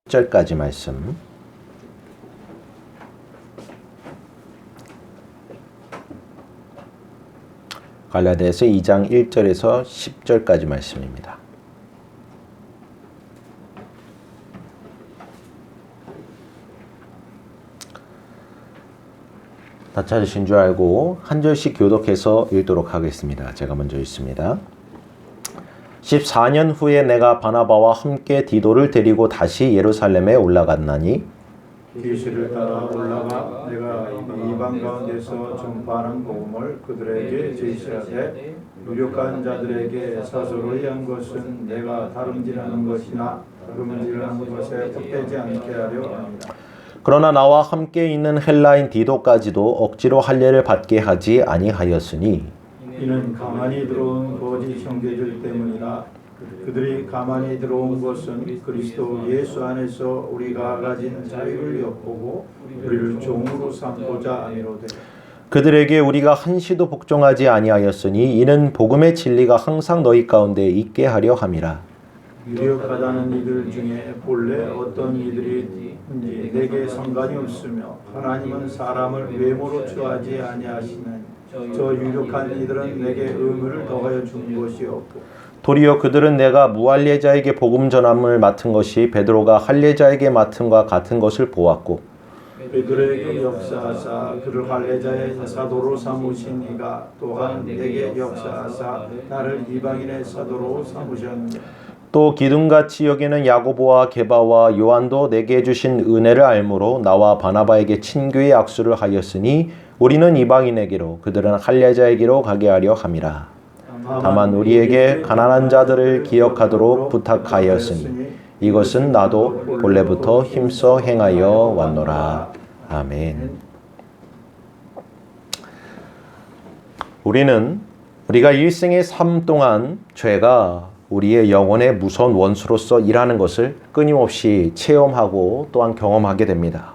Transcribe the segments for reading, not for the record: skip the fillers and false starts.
절까지 말씀. 갈라디아서 2장 1절에서 10절까지 말씀입니다. 다 찾으신 줄 알고 한 절씩 교독해서 읽도록 하겠습니다. 제가 먼저 읽습니다. 14년 후에 내가 바나바와 함께 디도를 데리고 다시 예루살렘에 올라갔나니 계시를 따라 올라가 내가 이방 가운데서 전파하는 복음을 그들에게 제시하되 유력한 자들에게 사소로 한 것은 내가 다름질하는 것이나 다름질하는 것에 헛되지 않게 하려 합니다. 그러나 나와 함께 있는 헬라인 디도까지도 억지로 할례를 받게 하지 아니하였으니 이는 가만히 들어온 거짓 형제들 때문이라. 그들이 가만히 들어온 것은 그리스도 예수 안에서 우리가 가진 자유를 엿보고 우리를 종으로 삼고자 함이로되 그들에게 우리가 한시도 복종하지 아니하였으니 이는 복음의 진리가 항상 너희 가운데 있게 하려 함이라. 유력하다는 이들 중에 본래 어떤 이들이 내게 상관이 없으며 하나님은 사람을 외모로 취하지 아니하시나니 저 유력한 이들은 내게 의무를 더하여 준 것이 없고 도리어 그들은 내가 무할례자에게 복음 전함을 맡은 것이 베드로가 할례자에게 맡음과 같은 것을 보았고 베드로에게 역사하사 그를 할례자의 사도로 삼으신 이가 또한 내게 역사하사 나를 이방인의 사도로 삼으셨느니라. 또 기둥같이 여기는 야고보와 게바와 요한도 내게 주신 은혜를 알므로 나와 바나바에게 친교의 악수를 하였으니 우리는 이방인에게로 그들은 할례자에게로 가게 하려 함이라. 다만 우리에게 가난한 자들을 기억하도록 부탁하였으니 이것은 나도 본래부터 힘써 행하여 왔노라. 아멘. 우리가 일생의 삶 동안 죄가 우리의 영혼의 무서운 원수로서 일하는 것을 끊임없이 체험하고 또한 경험하게 됩니다.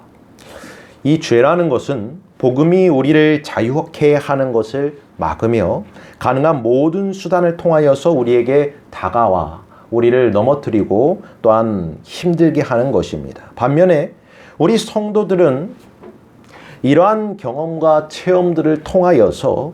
이 죄라는 것은 복음이 우리를 자유케 하는 것을 막으며 가능한 모든 수단을 통하여서 우리에게 다가와 우리를 넘어뜨리고 또한 힘들게 하는 것입니다. 반면에 우리 성도들은 이러한 경험과 체험들을 통하여서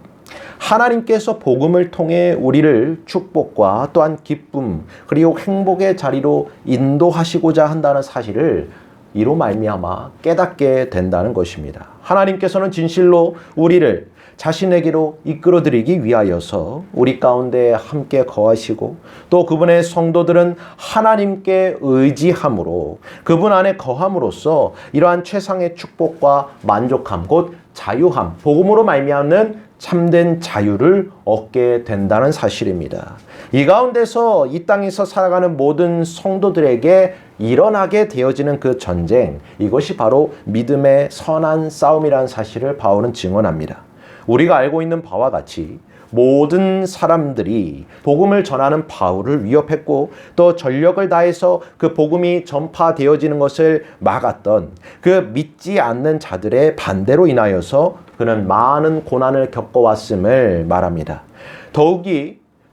하나님께서 복음을 통해 우리를 축복과 또한 기쁨 그리고 행복의 자리로 인도하시고자 한다는 사실을 이로 말미암아 깨닫게 된다는 것입니다. 하나님께서는 진실로 우리를 자신에게로 이끌어드리기 위하여서 우리 가운데 함께 거하시고 또 그분의 성도들은 하나님께 의지함으로 그분 안에 거함으로써 이러한 최상의 축복과 만족함 곧 자유함 복음으로 말미암는 참된 자유를 얻게 된다는 사실입니다. 이 가운데서 이 땅에서 살아가는 모든 성도들에게 일어나게 되어지는 그 전쟁 이것이 바로 믿음의 선한 싸움이라는 사실을 바울은 증언합니다. 우리가 알고 있는 바와 같이 모든 사람들이 복음을 전하는 바울을 위협했고 또 전력을 다해서 그 복음이 전파되어지는 것을 막았던 그 믿지 않는 자들의 반대로 인하여서 그는 많은 고난을 겪어왔음을 말합니다.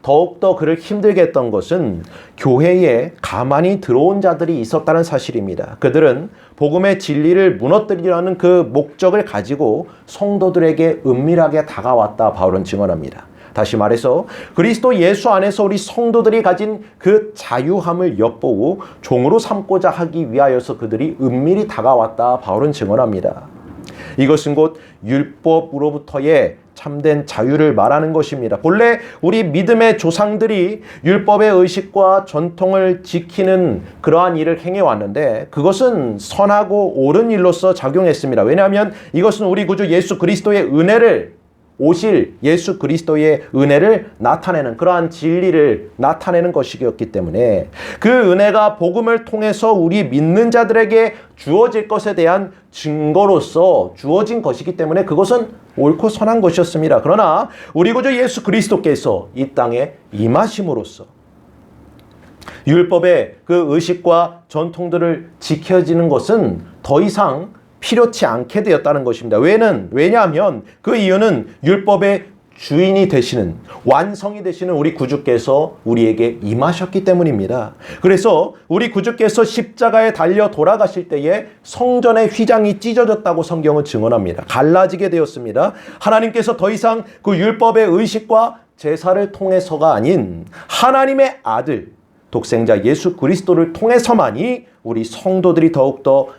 더욱더 그를 힘들게 했던 것은 교회에 가만히 들어온 자들이 있었다는 사실입니다. 그들은 복음의 진리를 무너뜨리려는 그 목적을 가지고 성도들에게 은밀하게 다가왔다 바울은 증언합니다. 다시 말해서 그리스도 예수 안에서 우리 성도들이 가진 그 자유함을 엿보고 종으로 삼고자 하기 위하여서 그들이 은밀히 다가왔다 바울은 증언합니다. 이것은 곧 율법으로부터의 참된 자유를 말하는 것입니다. 본래 우리 믿음의 조상들이 율법의 의식과 전통을 지키는 그러한 일을 행해왔는데 그것은 선하고 옳은 일로서 작용했습니다. 왜냐하면 이것은 우리 구주 예수 그리스도의 은혜를 오실 예수 그리스도의 은혜를 나타내는 그러한 진리를 나타내는 것이었기 때문에 그 은혜가 복음을 통해서 우리 믿는 자들에게 주어질 것에 대한 증거로서 주어진 것이기 때문에 그것은 옳고 선한 것이었습니다. 그러나 우리 구주 예수 그리스도께서 이 땅에 임하심으로써 율법의 그 의식과 전통들을 지켜지는 것은 더 이상 필요치 않게 되었다는 것입니다. 왜냐하면 그 이유는 율법의 주인이 되시는, 완성이 되시는 우리 구주께서 우리에게 임하셨기 때문입니다. 그래서 우리 구주께서 십자가에 달려 돌아가실 때에 성전의 휘장이 찢어졌다고 성경은 증언합니다. 갈라지게 되었습니다. 하나님께서 더 이상 그 율법의 의식과 제사를 통해서가 아닌 하나님의 아들, 독생자 예수 그리스도를 통해서만이 우리 성도들이 더욱더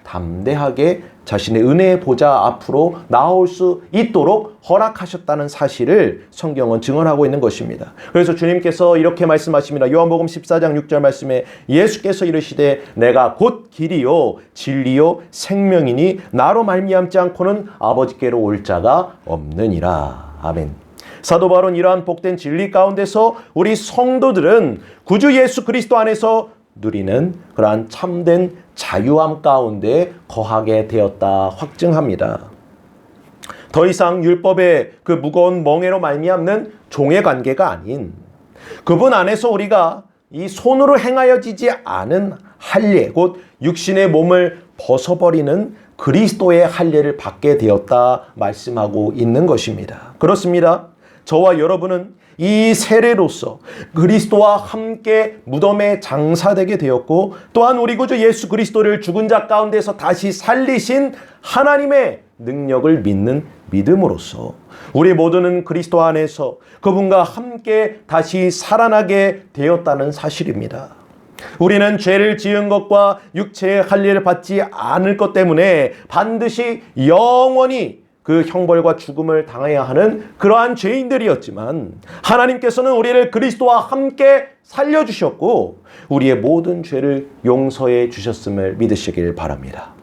담대하게 자신의 은혜의 보좌 앞으로 나올 수 있도록 허락하셨다는 사실을 성경은 증언하고 있는 것입니다. 그래서 주님께서 이렇게 말씀하십니다. 요한복음 14장 6절 말씀에 예수께서 이르시되 내가 곧 길이요 진리요 생명이니 나로 말미암지 않고는 아버지께로 올 자가 없느니라. 아멘. 사도 바울은 이러한 복된 진리 가운데서 우리 성도들은 구주 예수 그리스도 안에서 누리는 그러한 참된 자유함 가운데 거하게 되었다 확증합니다. 더 이상 율법의 그 무거운 멍에로 말미암는 종의 관계가 아닌 그분 안에서 우리가 이 손으로 행하여지지 않은 할례, 곧 육신의 몸을 벗어버리는 그리스도의 할례를 받게 되었다 말씀하고 있는 것입니다. 그렇습니다. 저와 여러분은 이 세례로서 그리스도와 함께 무덤에 장사되게 되었고 또한 우리 구주 예수 그리스도를 죽은 자 가운데서 다시 살리신 하나님의 능력을 믿는 믿음으로써 우리 모두는 그리스도 안에서 그분과 함께 다시 살아나게 되었다는 사실입니다. 우리는 죄를 지은 것과 육체의 할례를 받지 않을 것 때문에 반드시 영원히 그 형벌과 죽음을 당해야 하는 그러한 죄인들이었지만 하나님께서는 우리를 그리스도와 함께 살려주셨고 우리의 모든 죄를 용서해 주셨음을 믿으시길 바랍니다.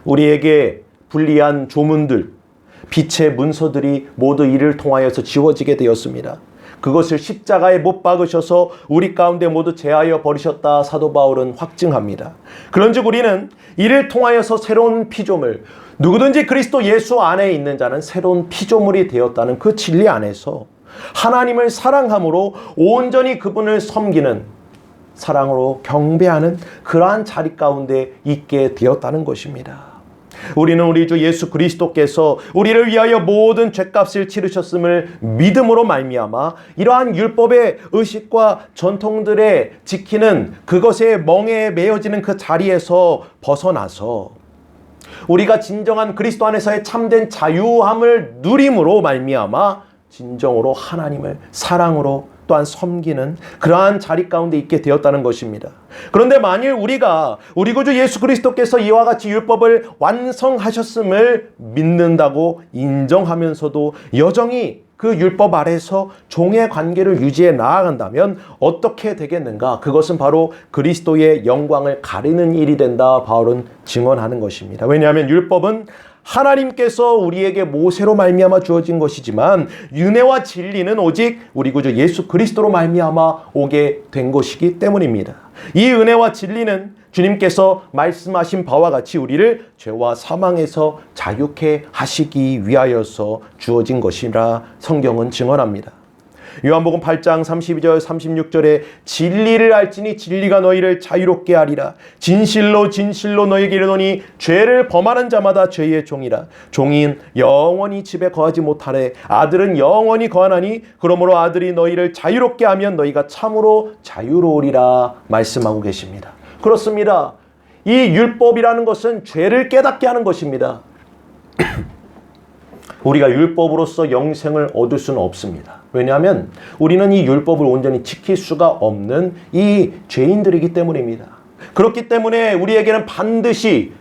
우리에게 불리한 조문들, 빛의 문서들이 모두 이를 통하여서 지워지게 되었습니다. 그것을 십자가에 못 박으셔서 우리 가운데 모두 제하여 버리셨다 사도 바울은 확증합니다. 그런즉 우리는 이를 통하여서 새로운 피조물, 누구든지 그리스도 예수 안에 있는 자는 새로운 피조물이 되었다는 그 진리 안에서 하나님을 사랑함으로 온전히 그분을 섬기는 사랑으로 경배하는 그러한 자리 가운데 있게 되었다는 것입니다. 우리는 우리 주 예수 그리스도께서 우리를 위하여 모든 죄값을 치르셨음을 믿음으로 말미암아 이러한 율법의 의식과 전통들에 지키는 그것의 멍에에 매여지는 그 자리에서 벗어나서 우리가 진정한 그리스도 안에서의 참된 자유함을 누림으로 말미암아 진정으로 하나님을 사랑으로 또한 섬기는 그러한 자리 가운데 있게 되었다는 것입니다. 그런데 만일 우리가 우리 구주 예수 그리스도께서 이와 같이 율법을 완성하셨음을 믿는다고 인정하면서도 여전히 그 율법 아래서 종의 관계를 유지해 나아간다면 어떻게 되겠는가? 그것은 바로 그리스도의 영광을 가리는 일이 된다 바울은 증언하는 것입니다. 왜냐하면 율법은 하나님께서 우리에게 모세로 말미암아 주어진 것이지만 은혜와 진리는 오직 우리 구주 예수 그리스도로 말미암아 오게 된 것이기 때문입니다. 이 은혜와 진리는 주님께서 말씀하신 바와 같이 우리를 죄와 사망에서 자유케 하시기 위하여서 주어진 것이라 성경은 증언합니다. 요한복음 8장 32절 36절에 진리를 알지니 진리가 너희를 자유롭게 하리라. 진실로 진실로 너희에게 이르노니 죄를 범하는 자마다 죄의 종이라. 종인 영원히 집에 거하지 못하래. 아들은 영원히 거하나니 그러므로 아들이 너희를 자유롭게 하면 너희가 참으로 자유로우리라 말씀하고 계십니다. 그렇습니다. 이 율법이라는 것은 죄를 깨닫게 하는 것입니다. 우리가 율법으로서 영생을 얻을 수는 없습니다. 왜냐하면 우리는 이 율법을 온전히 지킬 수가 없는 이 죄인들이기 때문입니다. 그렇기 때문에 우리에게는 반드시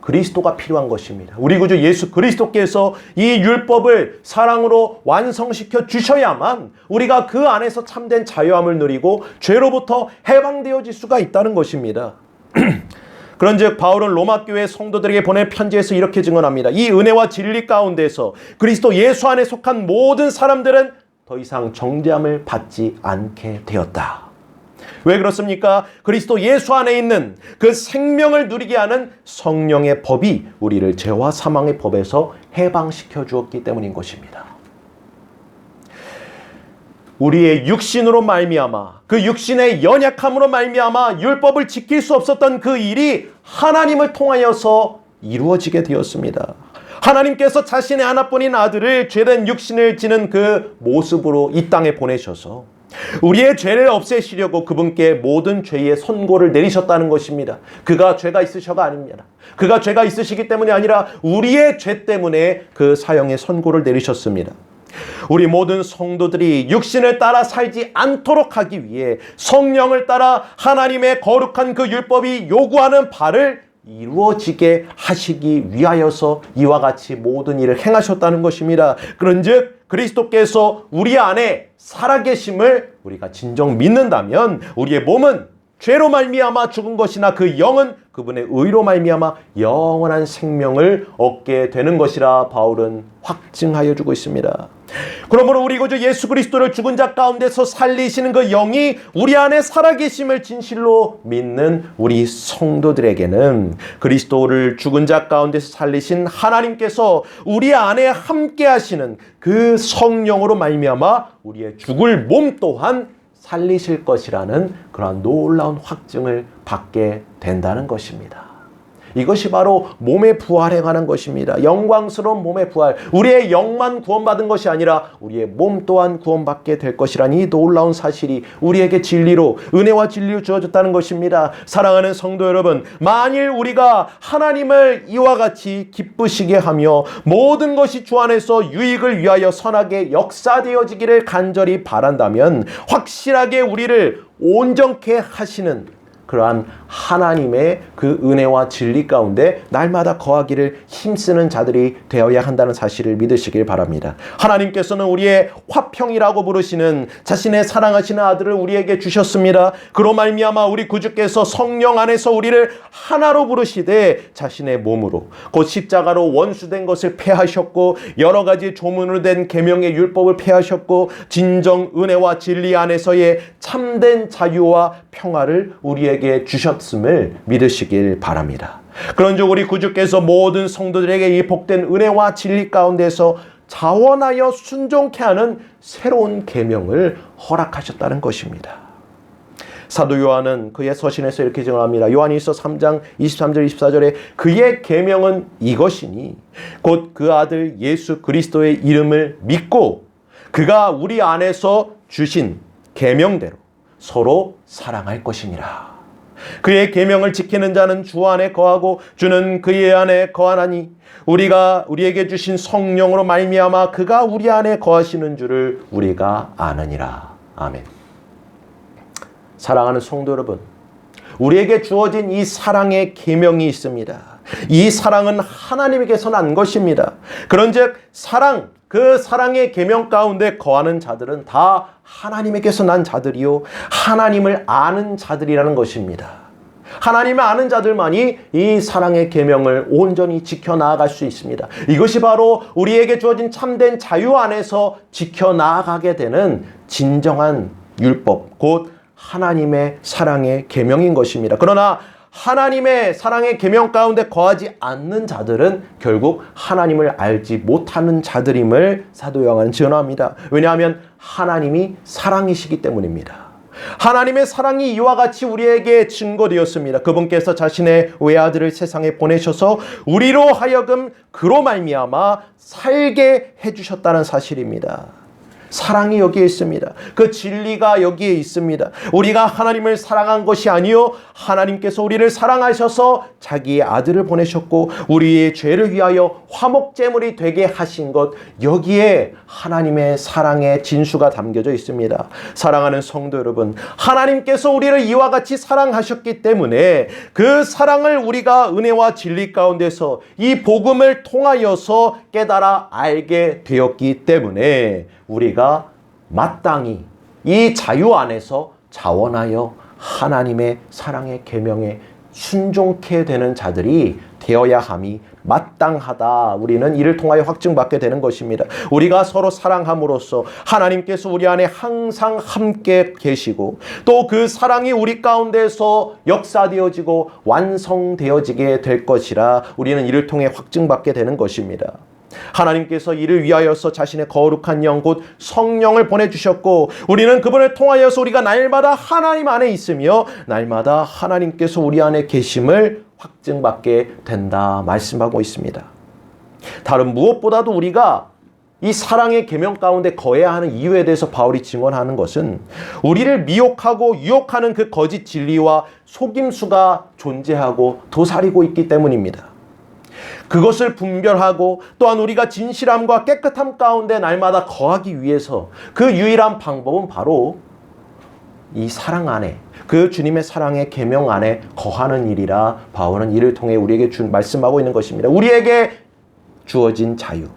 그리스도가 필요한 것입니다. 우리 구주 예수 그리스도께서 이 율법을 사랑으로 완성시켜 주셔야만 우리가 그 안에서 참된 자유함을 누리고 죄로부터 해방되어질 수가 있다는 것입니다. 그런즉 바울은 로마 교회 성도들에게 보낸 편지에서 이렇게 증언합니다. 이 은혜와 진리 가운데서 그리스도 예수 안에 속한 모든 사람들은 더 이상 정죄함을 받지 않게 되었다. 왜 그렇습니까? 그리스도 예수 안에 있는 그 생명을 누리게 하는 성령의 법이 우리를 죄와 사망의 법에서 해방시켜 주었기 때문인 것입니다. 우리의 육신으로 말미암아 그 육신의 연약함으로 말미암아 율법을 지킬 수 없었던 그 일이 하나님을 통하여서 이루어지게 되었습니다. 하나님께서 자신의 하나뿐인 아들을 죄된 육신을 지는 그 모습으로 이 땅에 보내셔서 우리의 죄를 없애시려고 그분께 모든 죄의 선고를 내리셨다는 것입니다. 그가 죄가 있으셔가 아닙니다. 그가 죄가 있으시기 때문이 아니라 우리의 죄 때문에 그 사형의 선고를 내리셨습니다. 우리 모든 성도들이 육신을 따라 살지 않도록 하기 위해 성령을 따라 하나님의 거룩한 그 율법이 요구하는 바를 이루어지게 하시기 위하여서 이와 같이 모든 일을 행하셨다는 것입니다. 그런즉 그리스도께서 우리 안에 살아계심을 우리가 진정 믿는다면 우리의 몸은 죄로 말미암아 죽은 것이나 그 영은 그분의 의로 말미암아 영원한 생명을 얻게 되는 것이라 바울은 확증하여 주고 있습니다. 그러므로 우리 구주 예수 그리스도를 죽은 자 가운데서 살리시는 그 영이 우리 안에 살아계심을 진실로 믿는 우리 성도들에게는 그리스도를 죽은 자 가운데서 살리신 하나님께서 우리 안에 함께 하시는 그 성령으로 말미암아 우리의 죽을 몸 또한 살리실 것이라는 그러한 놀라운 확증을 받게 된다는 것입니다. 이것이 바로 몸의 부활에 관한 것입니다. 영광스러운 몸의 부활. 우리의 영만 구원받은 것이 아니라 우리의 몸 또한 구원받게 될 것이라는 이 놀라운 사실이 우리에게 진리로, 은혜와 진리로 주어졌다는 것입니다. 사랑하는 성도 여러분, 만일 우리가 하나님을 이와 같이 기쁘시게 하며 모든 것이 주 안에서 유익을 위하여 선하게 역사되어지기를 간절히 바란다면 확실하게 우리를 온전케 하시는 그러한 하나님의 그 은혜와 진리 가운데 날마다 거하기를 힘쓰는 자들이 되어야 한다는 사실을 믿으시길 바랍니다. 하나님께서는 우리의 화평이라고 부르시는 자신의 사랑하시는 아들을 우리에게 주셨습니다. 그로 말미암아 우리 구주께서 성령 안에서 우리를 하나로 부르시되 자신의 몸으로 곧 십자가로 원수된 것을 폐하셨고 여러 가지 조문으로 된 계명의 율법을 폐하셨고 진정 은혜와 진리 안에서의 참된 자유와 평화를 우리에게 주셨음을 믿으시길 바랍니다. 그런즉 우리 구주께서 모든 성도들에게 이 복된 은혜와 진리 가운데서 자원하여 순종케 하는 새로운 계명을 허락하셨다는 것입니다. 사도 요한은 그의 서신에서 이렇게 증언합니다. 요한일서 3장 23절 24절에 그의 계명은 이것이니 곧 그 아들 예수 그리스도의 이름을 믿고 그가 우리 안에서 주신 계명대로 서로 사랑할 것이니라. 그의 계명을 지키는 자는 주 안에 거하고 주는 그의 안에 거하나니 우리가 우리에게 주신 성령으로 말미암아 그가 우리 안에 거하시는 줄을 우리가 아느니라. 아멘. 사랑하는 성도 여러분, 우리에게 주어진 이 사랑의 계명이 있습니다. 이 사랑은 하나님에게서 난 것입니다. 그런즉 그 사랑의 계명 가운데 거하는 자들은 다 하나님에게서 난 자들이요 하나님을 아는 자들이라는 것입니다. 하나님을 아는 자들만이 이 사랑의 계명을 온전히 지켜나아갈 수 있습니다. 이것이 바로 우리에게 주어진 참된 자유 안에서 지켜나아가게 되는 진정한 율법, 곧 하나님의 사랑의 계명인 것입니다. 그러나 하나님의 사랑의 계명 가운데 거하지 않는 자들은 결국 하나님을 알지 못하는 자들임을 사도 요한은 증언합니다. 왜냐하면 하나님이 사랑이시기 때문입니다. 하나님의 사랑이 이와 같이 우리에게 증거되었습니다. 그분께서 자신의 외아들을 세상에 보내셔서 우리로 하여금 그로 말미암아 살게 해주셨다는 사실입니다. 사랑이 여기에 있습니다. 그 진리가 여기에 있습니다. 우리가 하나님을 사랑한 것이 아니요 하나님께서 우리를 사랑하셔서 자기의 아들을 보내셨고 우리의 죄를 위하여 화목제물이 되게 하신 것, 여기에 하나님의 사랑의 진수가 담겨져 있습니다. 사랑하는 성도 여러분, 하나님께서 우리를 이와 같이 사랑하셨기 때문에 그 사랑을 우리가 은혜와 진리 가운데서 이 복음을 통하여서 깨달아 알게 되었기 때문에 우리가 마땅히 이 자유 안에서 자원하여 하나님의 사랑의 계명에 순종케 되는 자들이 되어야 함이 마땅하다. 우리는 이를 통하여 확증받게 되는 것입니다. 우리가 서로 사랑함으로써 하나님께서 우리 안에 항상 함께 계시고 또 그 사랑이 우리 가운데서 역사되어지고 완성되어지게 될 것이라 우리는 이를 통해 확증받게 되는 것입니다. 하나님께서 이를 위하여서 자신의 거룩한 영 곧 성령을 보내주셨고 우리는 그분을 통하여서 우리가 날마다 하나님 안에 있으며 날마다 하나님께서 우리 안에 계심을 확증받게 된다 말씀하고 있습니다. 다른 무엇보다도 우리가 이 사랑의 계명 가운데 거해야 하는 이유에 대해서 바울이 증언하는 것은 우리를 미혹하고 유혹하는 그 거짓 진리와 속임수가 존재하고 도사리고 있기 때문입니다. 그것을 분별하고 또한 우리가 진실함과 깨끗함 가운데 날마다 거하기 위해서 그 유일한 방법은 바로 이 사랑 안에, 그 주님의 사랑의 계명 안에 거하는 일이라 바울은 이를 통해 우리에게 말씀하고 있는 것입니다. 우리에게 주어진 자유,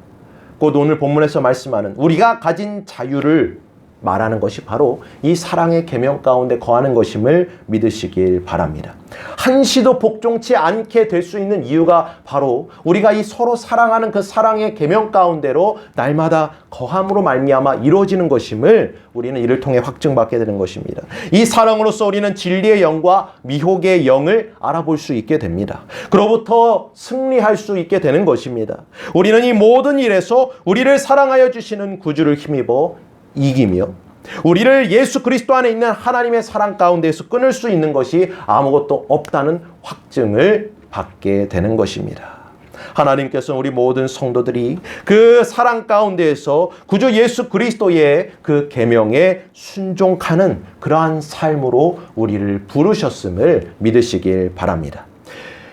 곧 오늘 본문에서 말씀하는 우리가 가진 자유를 말하는 것이 바로 이 사랑의 계명 가운데 거하는 것임을 믿으시길 바랍니다. 한시도 복종치 않게 될 수 있는 이유가 바로 우리가 이 서로 사랑하는 그 사랑의 계명 가운데로 날마다 거함으로 말미암아 이루어지는 것임을 우리는 이를 통해 확증받게 되는 것입니다. 이 사랑으로서 우리는 진리의 영과 미혹의 영을 알아볼 수 있게 됩니다. 그로부터 승리할 수 있게 되는 것입니다. 우리는 이 모든 일에서 우리를 사랑하여 주시는 구주를 힘입어 이기며 우리를 예수 그리스도 안에 있는 하나님의 사랑 가운데에서 끊을 수 있는 것이 아무것도 없다는 확증을 받게 되는 것입니다. 하나님께서 우리 모든 성도들이 그 사랑 가운데에서 구주 예수 그리스도의 그 계명에 순종하는 그러한 삶으로 우리를 부르셨음을 믿으시길 바랍니다.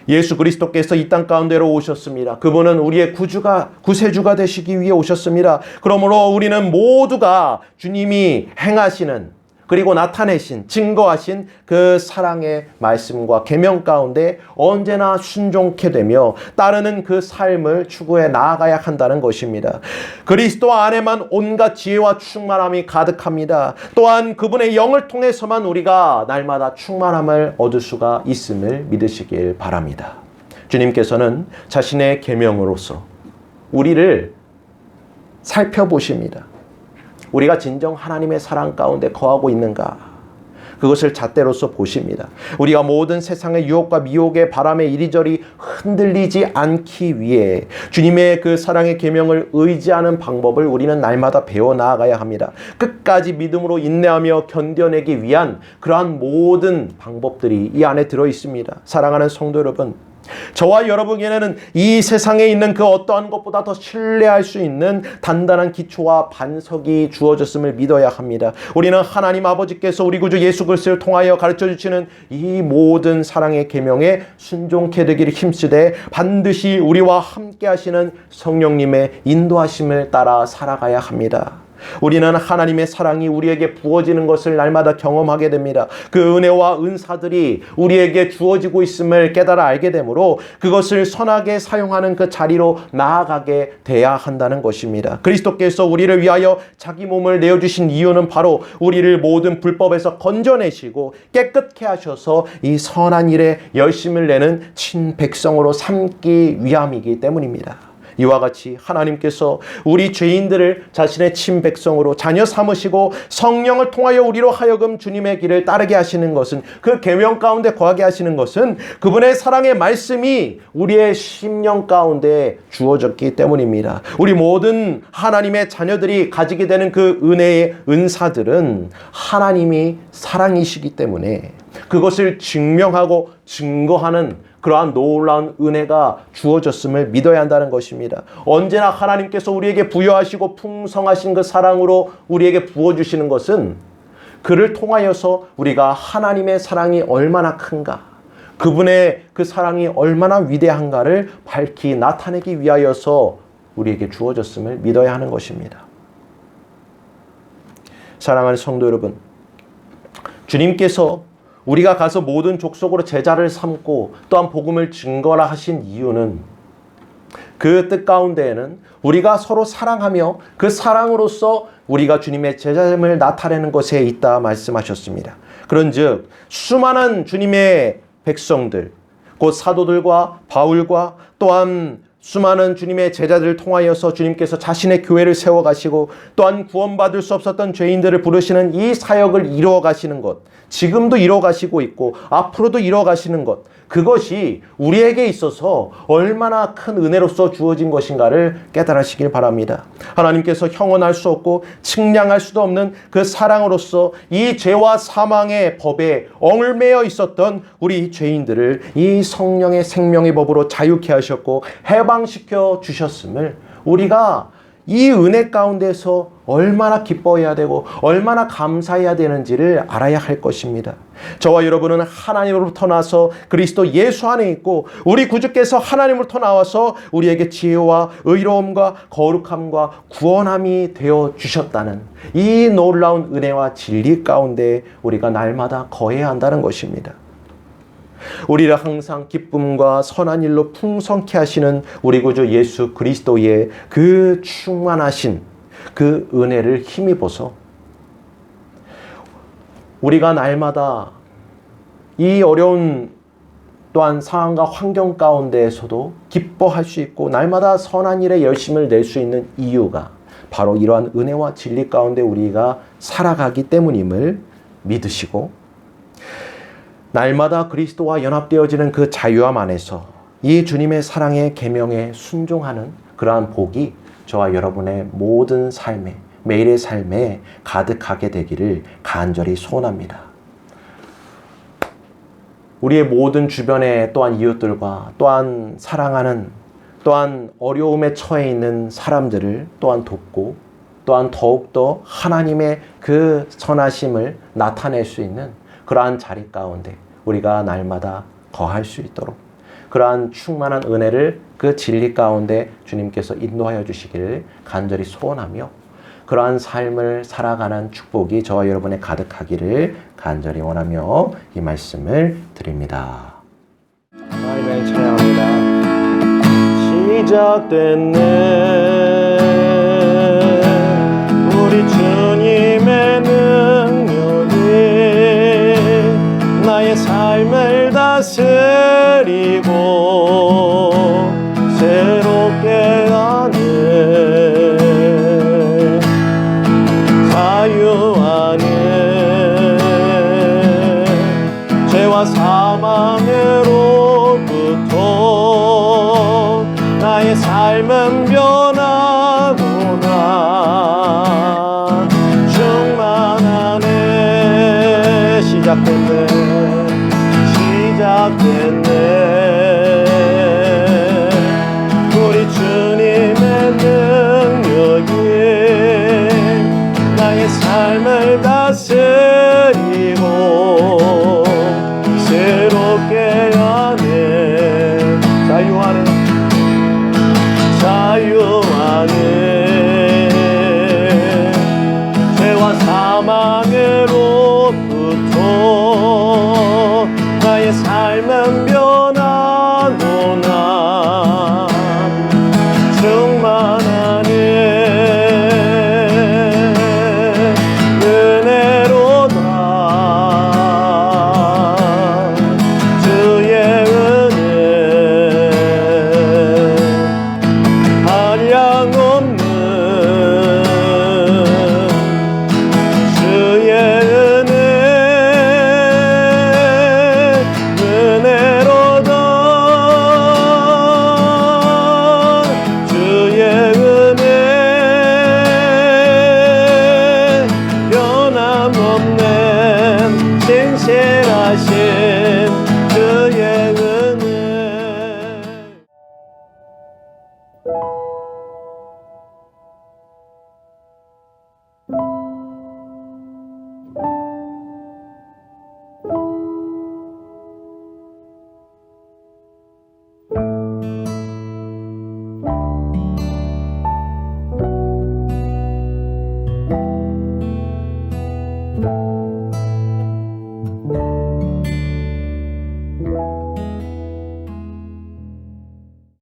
예수 그리스도께서 이 땅 가운데로 오셨습니다. 그분은 우리의 구세주가 되시기 위해 오셨습니다. 그러므로 우리는 모두가 주님이 행하시는 그리고 나타내신 증거하신 그 사랑의 말씀과 계명 가운데 언제나 순종케 되며 따르는 그 삶을 추구해 나아가야 한다는 것입니다. 그리스도 안에만 온갖 지혜와 충만함이 가득합니다. 또한 그분의 영을 통해서만 우리가 날마다 충만함을 얻을 수가 있음을 믿으시길 바랍니다. 주님께서는 자신의 계명으로서 우리를 살펴보십니다. 우리가 진정 하나님의 사랑 가운데 거하고 있는가? 그것을 잣대로서 보십니다. 우리가 모든 세상의 유혹과 미혹의 바람에 이리저리 흔들리지 않기 위해 주님의 그 사랑의 계명을 의지하는 방법을 우리는 날마다 배워 나아가야 합니다. 끝까지 믿음으로 인내하며 견뎌내기 위한 그러한 모든 방법들이 이 안에 들어 있습니다. 사랑하는 성도 여러분, 저와 여러분에게는 이 세상에 있는 그 어떠한 것보다 더 신뢰할 수 있는 단단한 기초와 반석이 주어졌음을 믿어야 합니다. 우리는 하나님 아버지께서 우리 구주 예수 그리스도를 통하여 가르쳐 주시는 이 모든 사랑의 계명에 순종케 되기를 힘쓰되 반드시 우리와 함께 하시는 성령님의 인도하심을 따라 살아가야 합니다. 우리는 하나님의 사랑이 우리에게 부어지는 것을 날마다 경험하게 됩니다. 그 은혜와 은사들이 우리에게 주어지고 있음을 깨달아 알게 되므로 그것을 선하게 사용하는 그 자리로 나아가게 돼야 한다는 것입니다. 그리스도께서 우리를 위하여 자기 몸을 내어주신 이유는 바로 우리를 모든 불법에서 건져내시고 깨끗게 하셔서 이 선한 일에 열심을 내는 친백성으로 삼기 위함이기 때문입니다. 이와 같이 하나님께서 우리 죄인들을 자신의 친백성으로 자녀 삼으시고 성령을 통하여 우리로 하여금 주님의 길을 따르게 하시는 것은, 그 계명 가운데 거하게 하시는 것은 그분의 사랑의 말씀이 우리의 심령 가운데 주어졌기 때문입니다. 우리 모든 하나님의 자녀들이 가지게 되는 그 은혜의 은사들은 하나님이 사랑이시기 때문에 그것을 증명하고 증거하는 그러한 놀라운 은혜가 주어졌음을 믿어야 한다는 것입니다. 언제나 하나님께서 우리에게 부여하시고 풍성하신 그 사랑으로 우리에게 부어주시는 것은 그를 통하여서 우리가 하나님의 사랑이 얼마나 큰가, 그분의 그 사랑이 얼마나 위대한가를 밝히 나타내기 위하여서 우리에게 주어졌음을 믿어야 하는 것입니다. 사랑하는 성도 여러분, 주님께서 우리가 가서 모든 족속으로 제자를 삼고 또한 복음을 증거라 하신 이유는 그 뜻 가운데에는 우리가 서로 사랑하며 그 사랑으로서 우리가 주님의 제자됨을 나타내는 것에 있다 말씀하셨습니다. 그런즉 수많은 주님의 백성들, 곧 사도들과 바울과 또한 수많은 주님의 제자들을 통하여서 주님께서 자신의 교회를 세워가시고 또한 구원받을 수 없었던 죄인들을 부르시는 이 사역을 이루어가시는 것, 지금도 이루어가시고 있고 앞으로도 이루어가시는 것, 그것이 우리에게 있어서 얼마나 큰 은혜로서 주어진 것인가를 깨달으시길 바랍니다. 하나님께서 형언할 수 없고 측량할 수도 없는 그 사랑으로서 이 죄와 사망의 법에 얽매여 있었던 우리 죄인들을 이 성령의 생명의 법으로 자유케 하셨고 해방 해방시켜 주셨음을 우리가 이 은혜 가운데서 얼마나 기뻐해야 되고 얼마나 감사해야 되는지를 알아야 할 것입니다. 저와 여러분은 하나님으로부터 나서 그리스도 예수 안에 있고 우리 구주께서 하나님으로부터 나와서 우리에게 지혜와 의로움과 거룩함과 구원함이 되어 주셨다는 이 놀라운 은혜와 진리 가운데 우리가 날마다 거해야 한다는 것입니다. 우리를 항상 기쁨과 선한 일로 풍성케 하시는 우리 구주 예수 그리스도의 그 충만하신 그 은혜를 힘입어서 우리가 날마다 이 어려운 또한 상황과 환경 가운데에서도 기뻐할 수 있고 날마다 선한 일에 열심을 낼 수 있는 이유가 바로 이러한 은혜와 진리 가운데 우리가 살아가기 때문임을 믿으시고 날마다 그리스도와 연합되어지는 그 자유함 안에서 이 주님의 사랑의 계명에 순종하는 그러한 복이 저와 여러분의 모든 삶에 매일의 삶에 가득하게 되기를 간절히 소원합니다. 우리의 모든 주변의 또한 이웃들과 또한 사랑하는 또한 어려움에 처해 있는 사람들을 또한 돕고 또한 더욱더 하나님의 그 선하심을 나타낼 수 있는 그러한 자리 가운데 우리가 날마다 거할 수 있도록 그러한 충만한 은혜를 그 진리 가운데 주님께서 인도하여 주시기를 간절히 소원하며 그러한 삶을 살아가는 축복이 저와 여러분의 가득하기를 간절히 원하며 이 말씀을 드립니다. 하나님을 찬양합니다. 시작됐네 우리 주님의 능력이 나의 삶을 다스리고 새롭게 하네 자유하네 죄와 사망으로부터 나의 삶은 변하구나 충만하네 시작됐네 우리 주님의 능력이 나의 삶을 다스리고 새롭게 하네 자유하네 죄와 사망으로부터 나의 삶은 변하구나 충만하네 은혜로다 주의 은혜 한량없는 주의 은혜